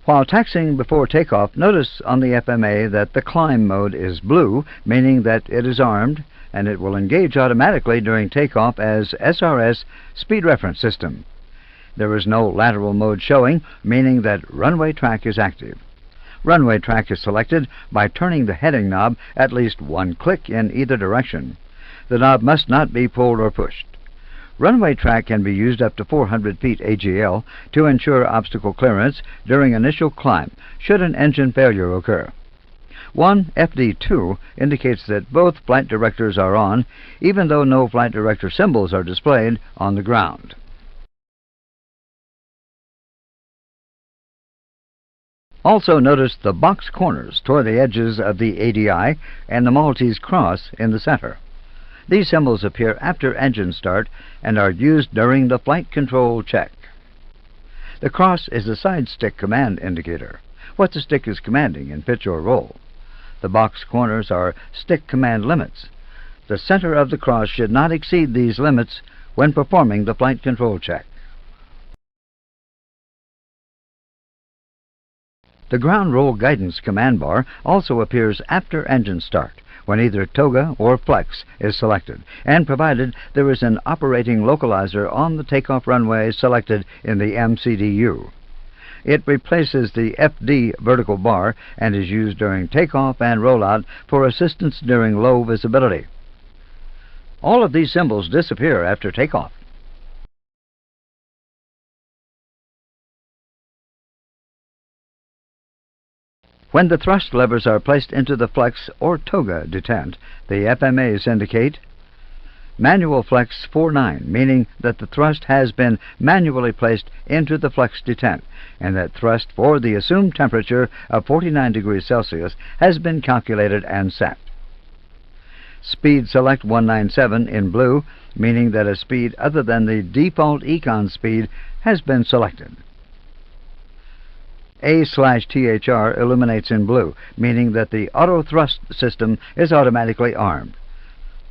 While taxiing before takeoff, notice on the FMA that the climb mode is blue, meaning that it is armed, and it will engage automatically during takeoff as SRS Speed Reference System. There is no lateral mode showing, meaning that runway track is active. Runway track is selected by turning the heading knob at least one click in either direction. The knob must not be pulled or pushed. Runway track can be used up to 400 feet AGL to ensure obstacle clearance during initial climb should an engine failure occur. 1 FD2 indicates that both flight directors are on, even though no flight director symbols are displayed on the ground. Also notice the box corners toward the edges of the ADI and the Maltese cross in the center. These symbols appear after engine start and are used during the flight control check. The cross is the side stick command indicator, what the stick is commanding in pitch or roll. The box corners are stick command limits. The center of the cross should not exceed these limits when performing the flight control check. The ground roll guidance command bar also appears after engine start, when either toga or flex is selected, and provided there is an operating localizer on the takeoff runway selected in the MCDU. It replaces the FD vertical bar and is used during takeoff and rollout for assistance during low visibility. All of these symbols disappear after takeoff. When the thrust levers are placed into the flex or toga detent, the FMAs indicate manual flex 49, meaning that the thrust has been manually placed into the flex detent, and that thrust for the assumed temperature of 49 degrees Celsius has been calculated and set. Speed select 197 in blue, meaning that a speed other than the default econ speed has been selected. A/THR illuminates in blue, meaning that the auto thrust system is automatically armed.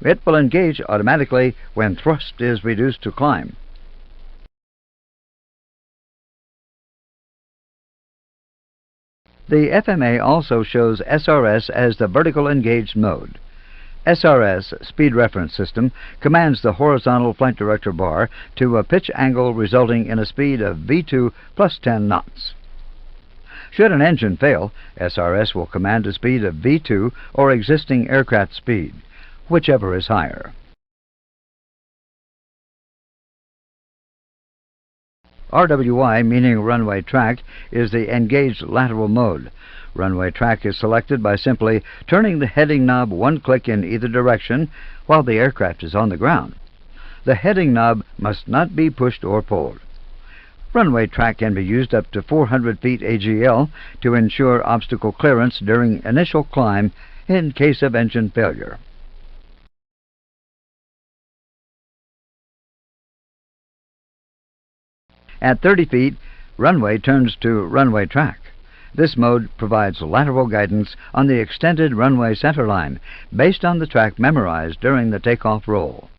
It will engage automatically when thrust is reduced to climb. The FMA also shows SRS as the vertical engaged mode. SRS, Speed Reference System, commands the horizontal flight director bar to a pitch angle resulting in a speed of V2 plus 10 knots. Should an engine fail, SRS will command a speed of V2 or existing aircraft speed, whichever is higher. RWI, meaning runway track, is the engaged lateral mode. Runway track is selected by simply turning the heading knob one click in either direction while the aircraft is on the ground. The heading knob must not be pushed or pulled. Runway track can be used up to 400 feet AGL to ensure obstacle clearance during initial climb in case of engine failure. At 30 feet, runway turns to runway track. This mode provides lateral guidance on the extended runway centerline based on the track memorized during the takeoff roll.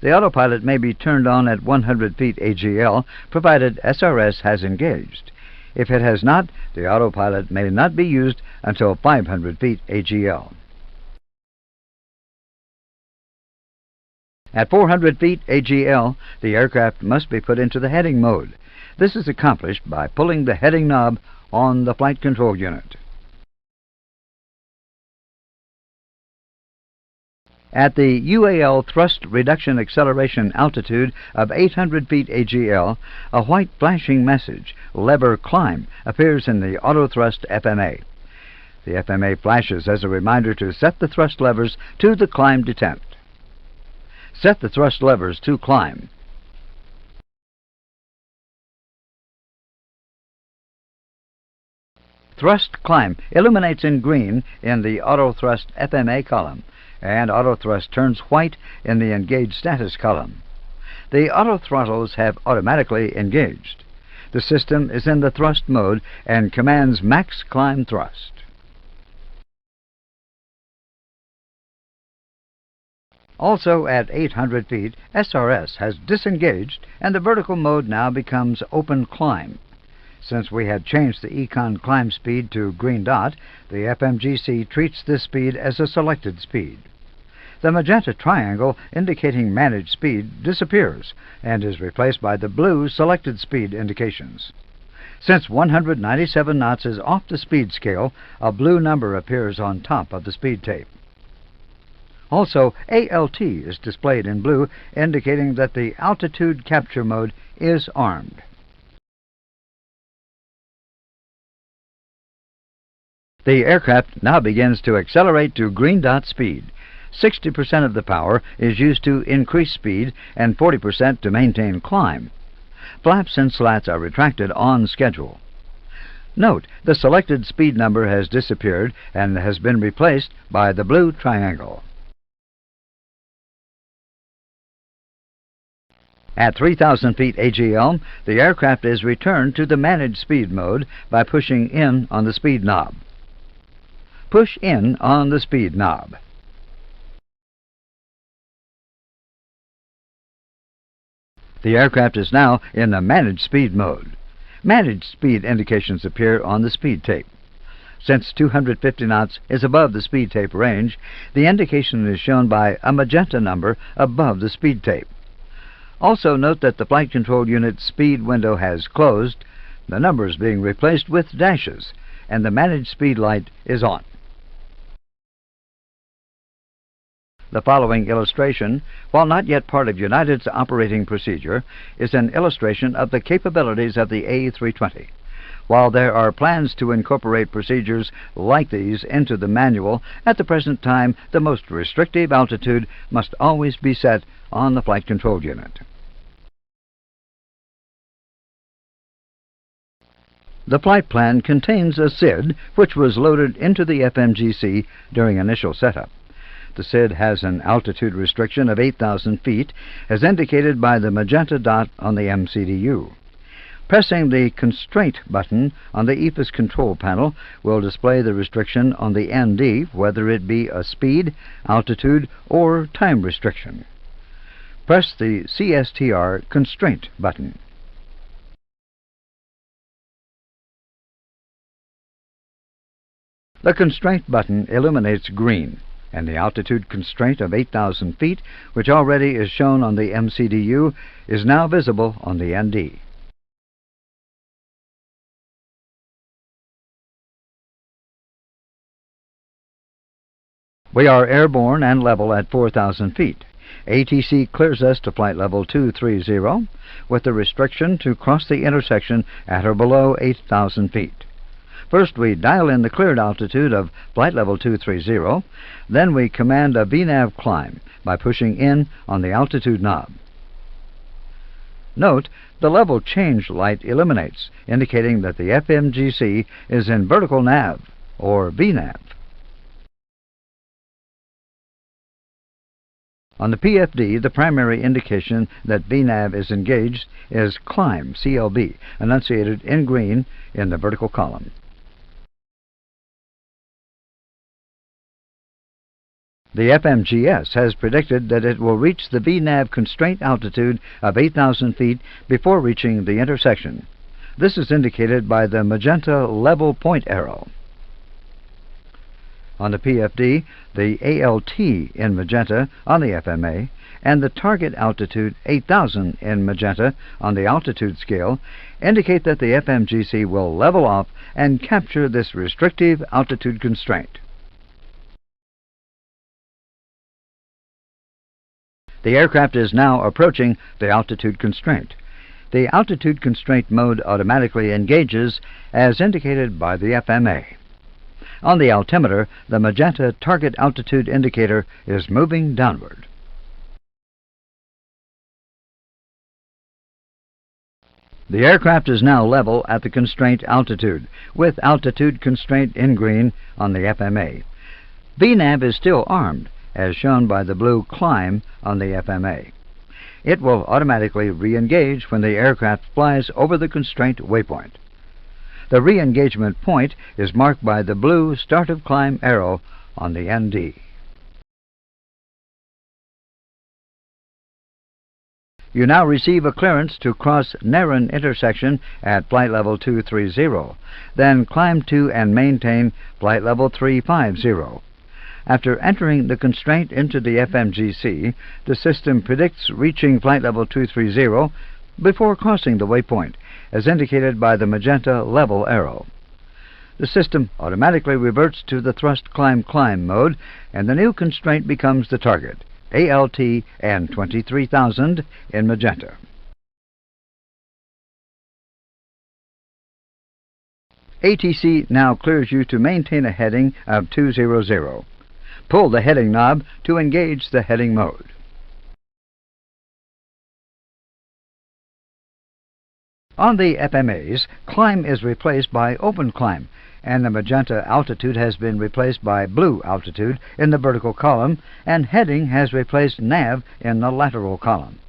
The autopilot may be turned on at 100 feet AGL, provided SRS has engaged. If it has not, the autopilot may not be used until 500 feet AGL. At 400 feet AGL, the aircraft must be put into the heading mode. This is accomplished by pulling the heading knob on the flight control unit. At the UAL thrust reduction acceleration altitude of 800 feet AGL, a white flashing message, lever climb, appears in the auto thrust FMA. The FMA flashes as a reminder to set the thrust levers to the climb detent. Set the thrust levers to climb. Thrust climb illuminates in green in the auto thrust FMA column, and auto thrust turns white in the engaged status column. The auto throttles have automatically engaged. The system is in the thrust mode and commands max climb thrust. Also at 800 feet, SRS has disengaged and the vertical mode now becomes open climb. Since we had changed the Econ climb speed to green dot, the FMGC treats this speed as a selected speed. The magenta triangle indicating managed speed disappears and is replaced by the blue selected speed indications. Since 197 knots is off the speed scale, a blue number appears on top of the speed tape. Also, ALT is displayed in blue, indicating that the altitude capture mode is armed. The aircraft now begins to accelerate to green dot speed. 60% of the power is used to increase speed and 40% to maintain climb. Flaps and slats are retracted on schedule. Note, the selected speed number has disappeared and has been replaced by the blue triangle. At 3,000 feet AGL, the aircraft is returned to the managed speed mode by pushing in on the speed knob. Push in on the speed knob. The aircraft is now in the managed speed mode. Managed speed indications appear on the speed tape. Since 250 knots is above the speed tape range, the indication is shown by a magenta number above the speed tape. Also note that the flight control unit's speed window has closed, the numbers being replaced with dashes, and the managed speed light is on. The following illustration, while not yet part of United's operating procedure, is an illustration of the capabilities of the A320. While there are plans to incorporate procedures like these into the manual, at the present time the most restrictive altitude must always be set on the flight control unit. The flight plan contains a SID, which was loaded into the FMGC during initial setup. The SID has an altitude restriction of 8,000 feet, as indicated by the magenta dot on the MCDU. Pressing the Constraint button on the EFIS control panel will display the restriction on the ND, whether it be a speed, altitude, or time restriction. Press the CSTR Constraint button. The Constraint button illuminates green, and the altitude constraint of 8,000 feet, which already is shown on the MCDU, is now visible on the ND. We are airborne and level at 4,000 feet. ATC clears us to flight level 230, with the restriction to cross the intersection at or below 8,000 feet. First, we dial in the cleared altitude of flight level 230. Then we command a VNAV climb by pushing in on the altitude knob. Note, the level change light illuminates, indicating that the FMGC is in vertical nav, or VNAV. On the PFD, the primary indication that VNAV is engaged is climb, CLB, enunciated in green in the vertical column. The FMGS has predicted that it will reach the VNAV constraint altitude of 8,000 feet before reaching the intersection. This is indicated by the magenta level point arrow. On the PFD, the ALT in magenta on the FMA and the target altitude 8,000 in magenta on the altitude scale indicate that the FMGC will level off and capture this restrictive altitude constraint. The aircraft is now approaching the altitude constraint. The altitude constraint mode automatically engages as indicated by the FMA. On the altimeter, the magenta target altitude indicator is moving downward. The aircraft is now level at the constraint altitude, with altitude constraint in green on the FMA. VNAV is still armed, as shown by the blue climb on the FMA. It will automatically re-engage when the aircraft flies over the constraint waypoint. The re-engagement point is marked by the blue start of climb arrow on the ND. You now receive a clearance to cross Narren intersection at flight level 230. Then climb to and maintain flight level 350. After entering the constraint into the FMGC, the system predicts reaching flight level 230 before crossing the waypoint, as indicated by the magenta level arrow. The system automatically reverts to the thrust climb mode, and the new constraint becomes the target, ALT and 23,000 in magenta. ATC now clears you to maintain a heading of 200. Pull the heading knob to engage the heading mode. On the FMAs, climb is replaced by open climb, and the magenta altitude has been replaced by blue altitude in the vertical column, and heading has replaced nav in the lateral column.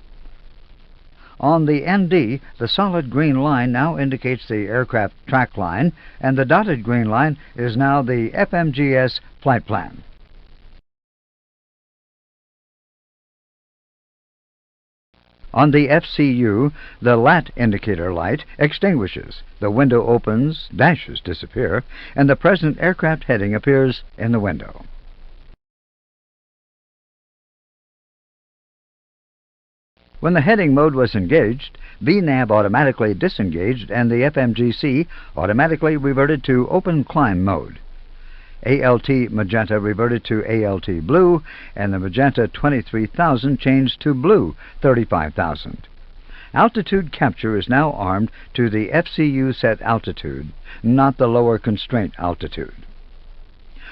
On the ND, the solid green line now indicates the aircraft track line, and the dotted green line is now the FMGS flight plan. On the FCU, the LAT indicator light extinguishes, the window opens, dashes disappear, and the present aircraft heading appears in the window. When the heading mode was engaged, VNAV automatically disengaged and the FMGC automatically reverted to open climb mode. ALT magenta reverted to ALT blue, and the magenta 23,000 changed to blue 35,000. Altitude capture is now armed to the FCU set altitude, not the lower constraint altitude.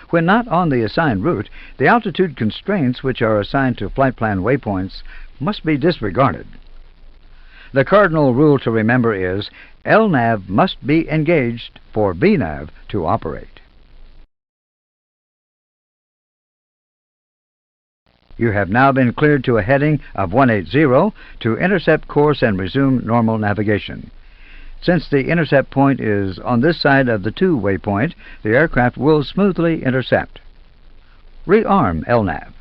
When not on the assigned route, the altitude constraints which are assigned to flight plan waypoints must be disregarded. The cardinal rule to remember is LNAV must be engaged for VNAV to operate. You have now been cleared to a heading of 180 to intercept course and resume normal navigation. Since the intercept point is on this side of the 2 waypoint, the aircraft will smoothly intercept. Rearm LNAV.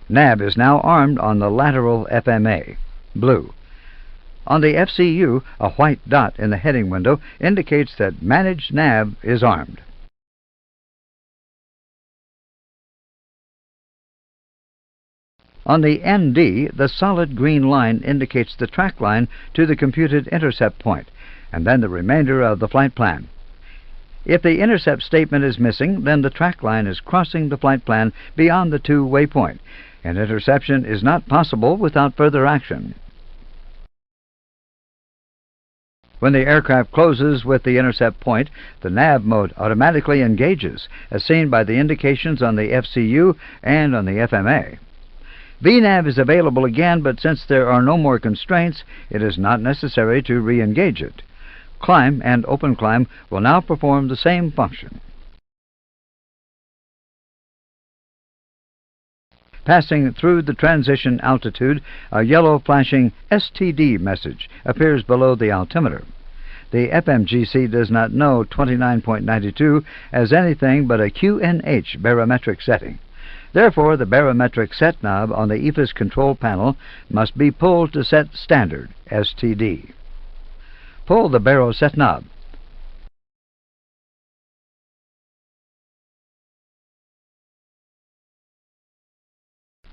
Nav is now armed on the lateral FMA, blue. On the FCU, a white dot in the heading window indicates that Managed Nav is armed. On the ND, the solid green line indicates the track line to the computed intercept point, and then the remainder of the flight plan. If the intercept statement is missing, then the track line is crossing the flight plan beyond the 2 waypoint, and interception is not possible without further action. When the aircraft closes with the intercept point, the nav mode automatically engages, as seen by the indications on the FCU and on the FMA. VNAV is available again, but since there are no more constraints, it is not necessary to re-engage it. Climb and open climb will now perform the same function. Passing through the transition altitude, a yellow flashing STD message appears below the altimeter. The FMGC does not know 29.92 as anything but a QNH barometric setting. Therefore, the barometric set knob on the EFIS control panel must be pulled to set standard, STD. Pull the baro set knob.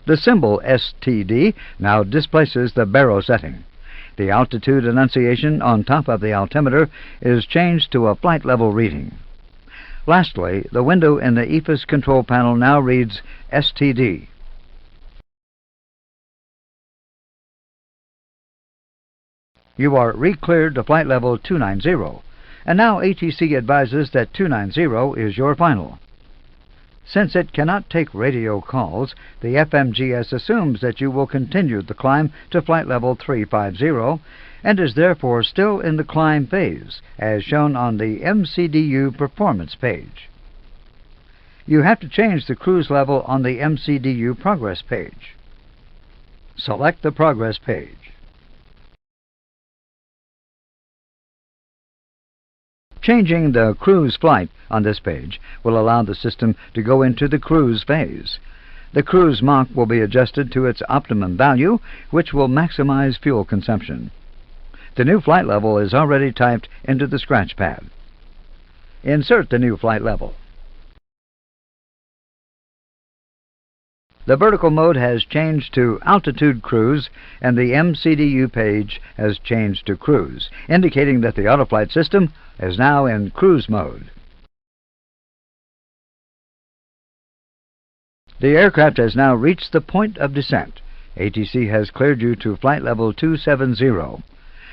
The symbol STD now displaces the baro setting. The altitude annunciation on top of the altimeter is changed to a flight level reading. Lastly, the window in the EFIS control panel now reads STD. You are re-cleared to flight level 290, and now ATC advises that 290 is your final. Since it cannot take radio calls, the FMGS assumes that you will continue the climb to flight level 350 and is therefore still in the climb phase, as shown on the MCDU performance page. You have to change the cruise level on the MCDU progress page. Select the progress page. Changing the cruise flight on this page will allow the system to go into the cruise phase. The cruise Mach will be adjusted to its optimum value, which will maximize fuel consumption. The new flight level is already typed into the scratch pad. Insert the new flight level. The vertical mode has changed to altitude cruise, and the MCDU page has changed to cruise, indicating that the autoflight system is now in cruise mode. The aircraft has now reached the point of descent. ATC has cleared you to flight level 270.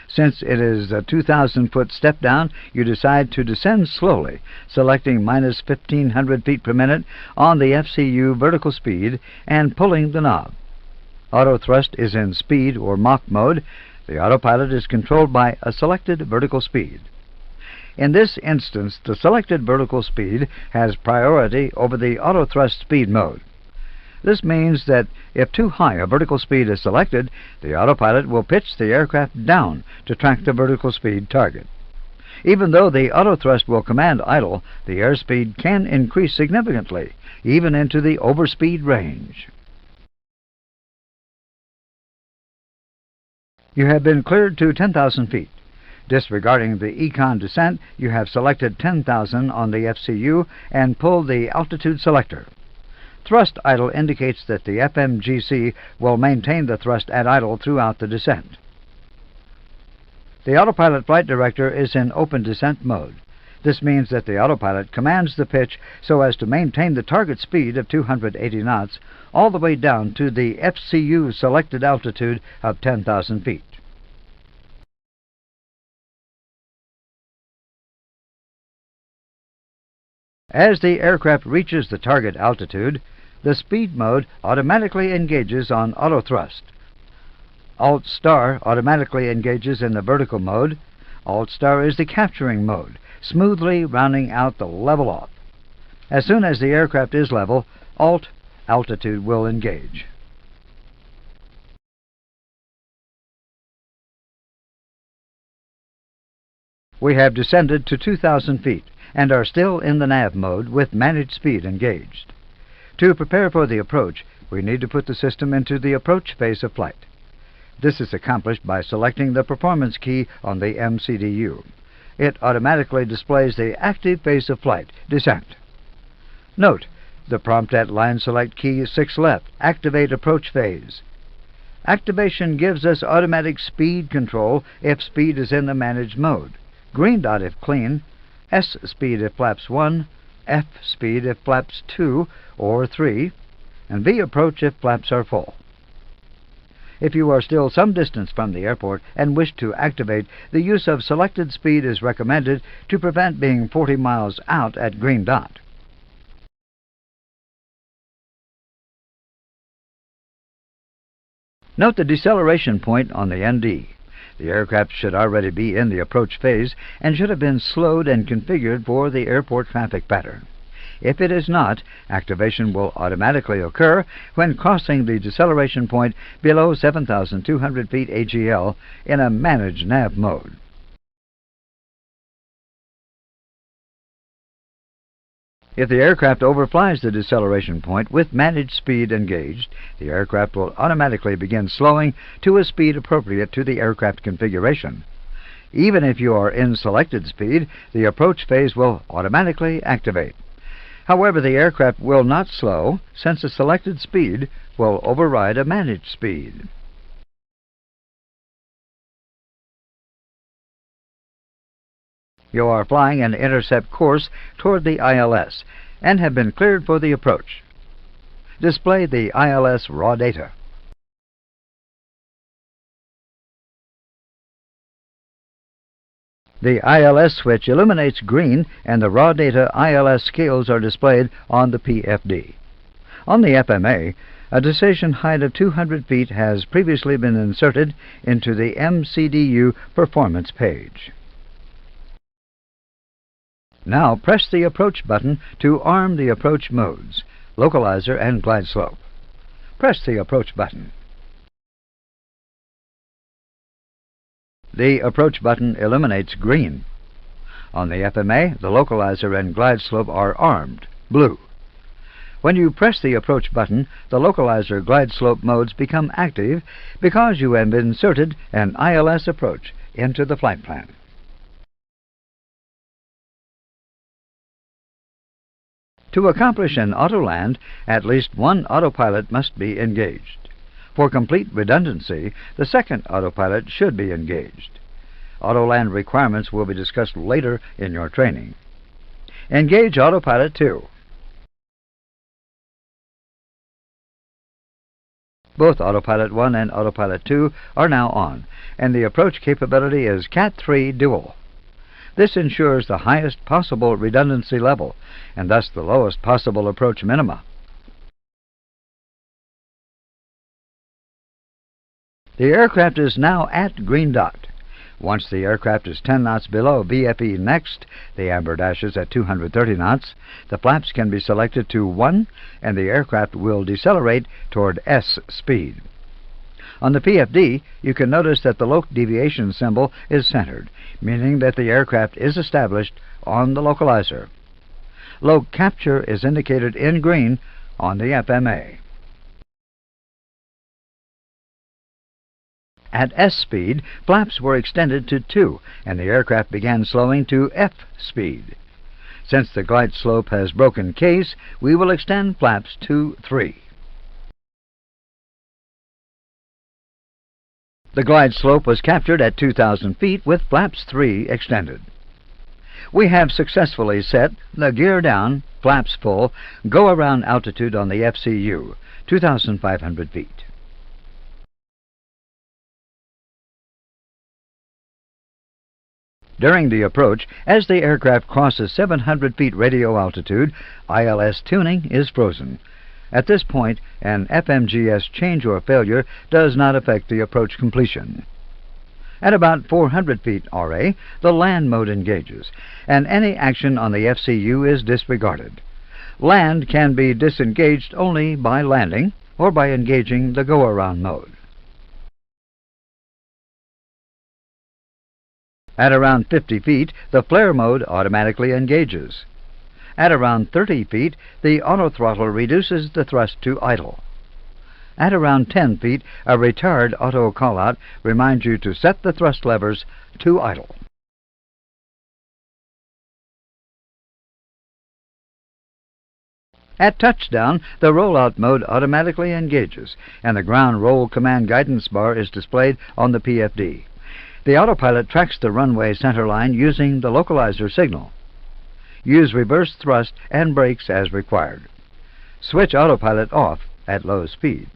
Since it is a 2,000-foot step down, you decide to descend slowly, selecting minus 1,500 feet per minute on the FCU vertical speed and pulling the knob. Auto thrust is in speed or Mach mode. The autopilot is controlled by a selected vertical speed. In this instance, the selected vertical speed has priority over the auto thrust speed mode. This means that if too high a vertical speed is selected, the autopilot will pitch the aircraft down to track the vertical speed target. Even though the autothrust will command idle, the airspeed can increase significantly, even into the overspeed range. You have been cleared to 10,000 feet. Disregarding the econ descent, you have selected 10,000 on the FCU and pulled the altitude selector. Thrust idle indicates that the FMGC will maintain the thrust at idle throughout the descent. The autopilot flight director is in open descent mode. This means that the autopilot commands the pitch so as to maintain the target speed of 280 knots all the way down to the FCU selected altitude of 10,000 feet. As the aircraft reaches the target altitude, the speed mode automatically engages on auto thrust. Alt-star automatically engages in the vertical mode. Alt-star is the capturing mode, smoothly rounding out the level off. As soon as the aircraft is level, altitude will engage. We have descended to 2,000 feet and are still in the nav mode with managed speed engaged. To prepare for the approach, we need to put the system into the approach phase of flight. This is accomplished by selecting the performance key on the MCDU. It automatically displays the active phase of flight, descent. Note, the prompt at line select key 6 left, activate approach phase. Activation gives us automatic speed control if speed is in the managed mode, green dot if clean, S speed if flaps 1, F speed if flaps 2 or 3, and V approach if flaps are full. If you are still some distance from the airport and wish to activate, the use of selected speed is recommended to prevent being 40 miles out at green dot. Note the deceleration point on the ND. The aircraft should already be in the approach phase and should have been slowed and configured for the airport traffic pattern. If it is not, activation will automatically occur when crossing the deceleration point below 7,200 feet AGL in a managed nav mode. If the aircraft overflies the deceleration point with managed speed engaged, the aircraft will automatically begin slowing to a speed appropriate to the aircraft configuration. Even if you are in selected speed, the approach phase will automatically activate. However, the aircraft will not slow, since a selected speed will override a managed speed. You are flying an intercept course toward the ILS and have been cleared for the approach. Display the ILS raw data. The ILS switch illuminates green and the raw data ILS scales are displayed on the PFD. On the FMA, a decision height of 200 feet has previously been inserted into the MCDU performance page. Now press the approach button to arm the approach modes, localizer and glide slope. Press the approach button. The approach button illuminates green. On the FMA, the localizer and glide slope are armed, blue. When you press the approach button, the localizer glide slope modes become active because you have inserted an ILS approach into the flight plan. To accomplish an auto-land, at least one autopilot must be engaged. For complete redundancy, the second autopilot should be engaged. Auto-land requirements will be discussed later in your training. Engage Autopilot 2. Both Autopilot 1 and Autopilot 2 are now on, and the approach capability is Cat 3 Dual. This ensures the highest possible redundancy level, and thus the lowest possible approach minima. The aircraft is now at green dot. Once the aircraft is 10 knots below VFE next, the amber dashes at 230 knots, the flaps can be selected to 1, and the aircraft will decelerate toward S speed. On the PFD, you can notice that the loc deviation symbol is centered, meaning that the aircraft is established on the localizer. Loc capture is indicated in green on the FMA. At S speed, flaps were extended to 2, and the aircraft began slowing to F speed. Since the glide slope has broken case, we will extend flaps to 3. The glide slope was captured at 2,000 feet with flaps 3 extended. We have successfully set the gear down, flaps full, go-around altitude on the FCU, 2,500 feet. During the approach, as the aircraft crosses 700 feet radio altitude, ILS tuning is frozen. At this point, an FMGS change or failure does not affect the approach completion. At about 400 feet RA, the land mode engages, and any action on the FCU is disregarded. Land can be disengaged only by landing or by engaging the go-around mode. At around 50 feet, the flare mode automatically engages. At around 30 feet, the auto-throttle reduces the thrust to idle. At around 10 feet, a retard auto callout reminds you to set the thrust levers to idle. At touchdown, the rollout mode automatically engages, and the ground roll command guidance bar is displayed on the PFD. The autopilot tracks the runway centerline using the localizer signal. Use reverse thrust and brakes as required. Switch autopilot off at low speed.